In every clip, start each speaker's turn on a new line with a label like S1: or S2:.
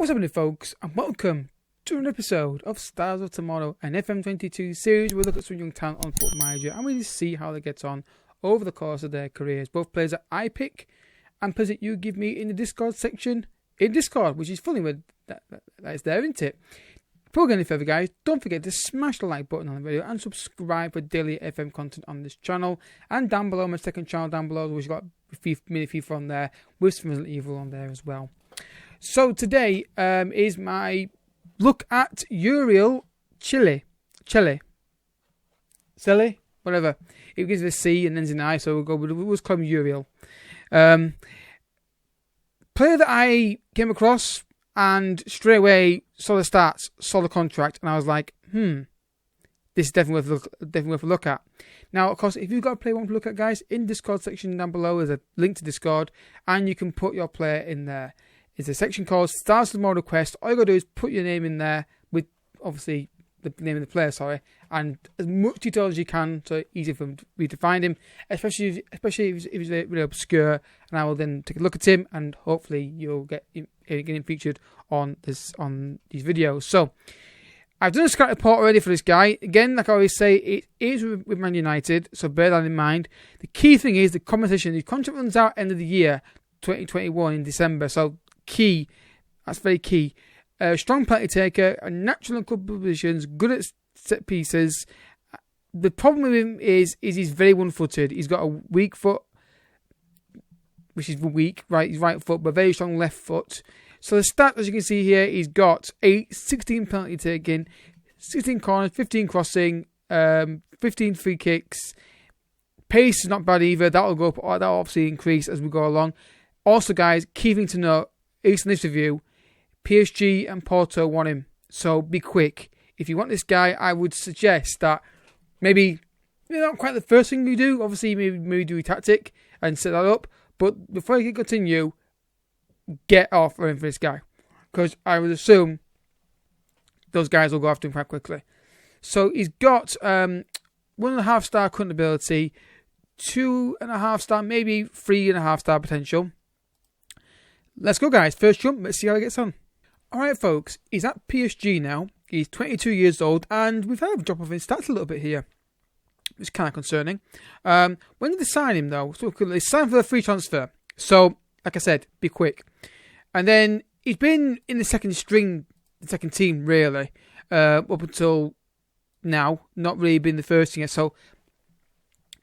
S1: What's happening, folks, and welcome to an episode of Stars of Tomorrow, an FM22 series where we look at some young talent on Football Manager and we see how they get on over the course of their careers. Both players that I pick and players that you give me in the Discord section in Discord, which is funny with that is there, isn't it? Before we go any further, guys, don't forget to smash the like button on the video and subscribe for daily FM content on this channel. And down below, my second channel down below, which got mini FIFA on there with some Resident Evil on there as well. So today is my look at Yuriel Celi, whatever. It begins with a C and ends in I, so we'll call him Yuriel. Player that I came across and straight away saw the stats, saw the contract, and I was like, this is definitely worth a look at. Now, of course, if you've got a player you want to look at, guys, in Discord section down below is a link to Discord, and you can put your player in there. It's a section called Stars of Tomorrow Request. All you got to do is put your name in there with, obviously, the name of the player, and as much detail as you can, so easy for me to find him, especially if he's really obscure, and I will then take a look at him, and hopefully you'll get him featured on these videos. So, I've done a scout report already for this guy. Again, like I always say, it is with Man United, so bear that in mind. The key thing is the competition. The contract runs out end of the year, 2021 in December, so key. That's very key. Strong penalty taker, a natural in club positions, good at set pieces. The problem with him is he's very one-footed. He's got a weak foot, which is weak, right? His right foot, but very strong left foot. So the stats, as you can see here, he's got 16 penalty taking, 16 corners, 15 crossing, 15 free kicks. Pace is not bad either. That'll go up. That'll obviously increase as we go along. Also, guys, key thing to note, based on this review, PSG and Porto want him, so be quick. If you want this guy, I would suggest that maybe not quite the first thing you do. Obviously, maybe do a tactic and set that up. But before you continue, get offering for this guy, because I would assume those guys will go after him quite quickly. So he's got 1.5 star current ability, 2.5 star, maybe 3.5 star potential. Let's go, guys. First jump. Let's see how he gets on. Alright, folks. He's at PSG now. He's 22 years old. And we've had a drop off his stats a little bit here. It's kind of concerning. When did they sign him, though? So they signed for a free transfer. So, like I said, be quick. And then he's been in the second team, really. Up until now. Not really been the first team yet. So,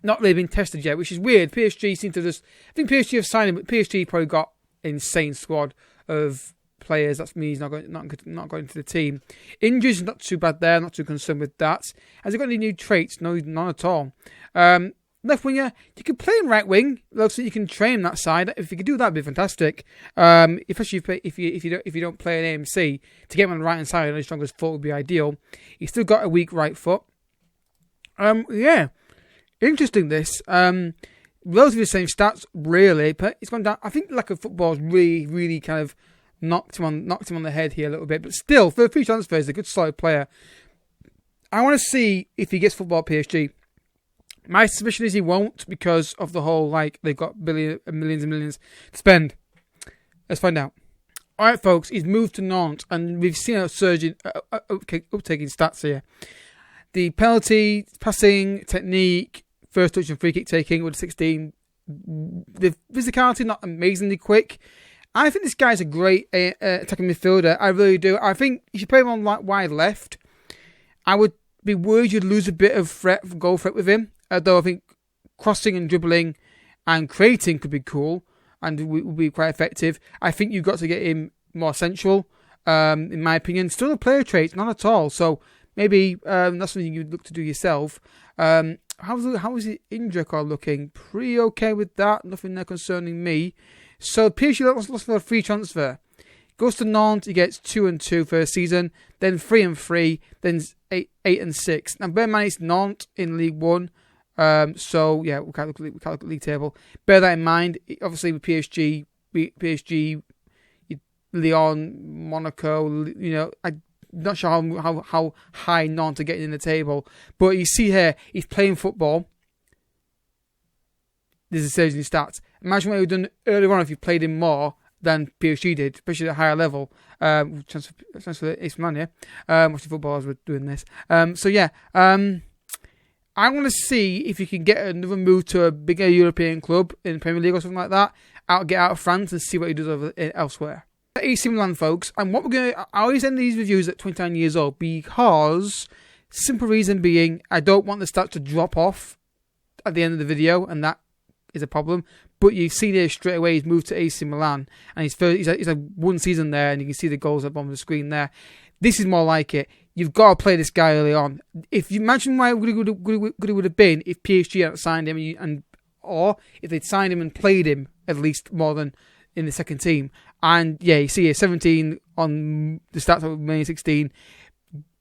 S1: not really been tested yet, which is weird. PSG seem to just... I think PSG have signed him, but PSG probably got insane squad of players. That's me. He's not going into the team. Injuries not too bad there. Not too concerned with that. Has he got any new traits? No, none at all. Left winger, you can play him right wing. Looks like you can train that side. If you could do that, it'd be fantastic. Especially if you don't play an AMC, to get him on the right hand side, his strongest foot would be ideal. He's still got a weak right foot. Yeah, interesting. This. Relatively the same stats, really, but it's gone down. I think lack of football has really kind of knocked him on the head here a little bit. But still, for a free transfer, he's a good solid player. I want to see if he gets football at PSG. My suspicion is he won't, because of the whole, they've got millions and millions to spend. Let's find out. Alright, folks, he's moved to Nantes, and we've seen a surge in uptake in stats here. The penalty, passing, technique, first touch and free kick taking with 16. The physicality, not amazingly quick. I think this guy's a great attacking midfielder. I really do. I think if you play him on wide left, I would be worried you'd lose a bit of goal threat with him. Although I think crossing and dribbling and creating could be cool and would be quite effective. I think you've got to get him more central, in my opinion. Still a player trait, not at all. So maybe that's something you'd look to do yourself. How's the injury record looking? Pretty okay with that. Nothing there concerning me. So PSG lost for a free transfer. Goes to Nantes. He gets 2 and 2 for a season. Then 3 and 3. Then 8 and 6. Now bear in mind it's Nantes in League 1. So yeah, we can't look at the league table. Bear that in mind. Obviously with PSG, Lyon, Monaco. I'm not sure how high Nantes are getting in the table, but you see here he's playing football. There's a surge in his stats. Imagine what he would have done earlier on if you played him more than PSG did, especially at a higher level. Transfer AC Milan, yeah. Watching footballers were doing this. So yeah, I want to see if you can get another move to a bigger European club in the Premier League or something like that. Get out of France and see what he does elsewhere. AC Milan, folks, and what I always end these reviews at 29 years old because simple reason being I don't want the stats to drop off at the end of the video, and that is a problem. But you see there straight away he's moved to AC Milan, and he's a one season there, and you can see the goals up on the screen there. This is more like it. You've got to play this guy early on. If you imagine why good it would have been if PSG hadn't signed him, or if they'd signed him and played him at least more than in the second team. And yeah, you see here 17 on the stats of May 16.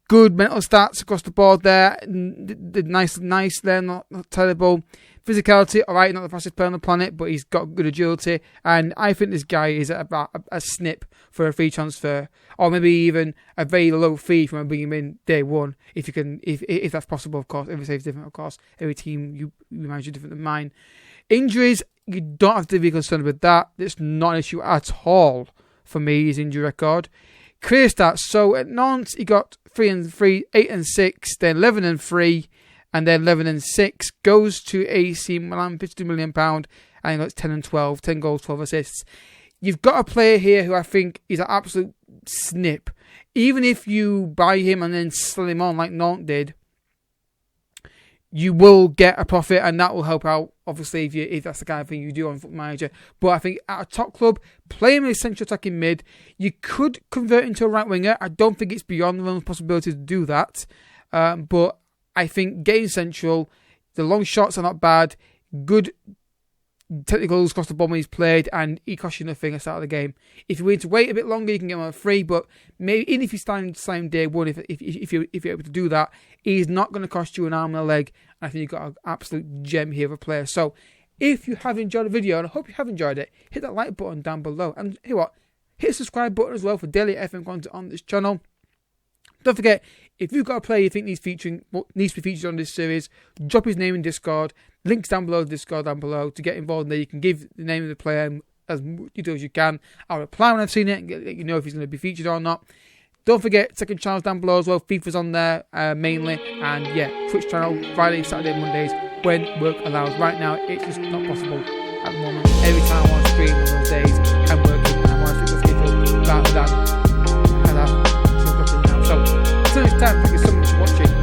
S1: Good mental stats across the board there. Nice there, not terrible. Physicality, alright, not the fastest player on the planet, but he's got good agility. And I think this guy is about a snip for a free transfer, or maybe even a very low fee from bringing him in day one, if you can, if that's possible, of course. Every save's different, of course. Every team you manage is different than mine. Injuries, you don't have to be concerned with that. It's not an issue at all for me, his injury record. Career stats. So at Nantes, he got 3-3, 8-6, then 11-3, and then 11-6. Goes to AC Milan, £52 million, and he got 10-12, 10 goals, 12 assists. You've got a player here who I think is an absolute snip. Even if you buy him and then sell him on like Nantes did, you will get a profit, and that will help out, obviously, if that's the kind of thing you do on Football Manager. But I think at a top club, play him as central attacking mid. You could convert into a right winger. I don't think it's beyond the realm of possibility to do that. But I think getting central, the long shots are not bad. Good technicals across the ball when he's played, and he costs you nothing at the start of the game. If you're willing to wait a bit longer, you can get him on free, but maybe even if you sign day one, if you're able to do that, he's not going to cost you an arm and a leg. I think you've got an absolute gem here of a player. So if you have enjoyed the video, and I hope you have enjoyed it, hit that like button down below, and hear what? Hit the subscribe button as well for daily FM content on this channel. Don't forget, if you've got a player you think needs to be featured on this series, drop his name in Discord. Links down below, Discord down below. To get involved in there, you can give the name of the player as much detail as you can. I'll reply when I've seen it and let you know if he's going to be featured or not. Don't forget, second channels down below as well. FIFA's on there mainly. And yeah, Twitch channel, Friday, Saturday, Mondays, when work allows. Right now, it's just not possible at the moment. Every time I want to stream on those days, I'm working and I want to stick the schedule rather than now. So, until next time, thank you so much for watching.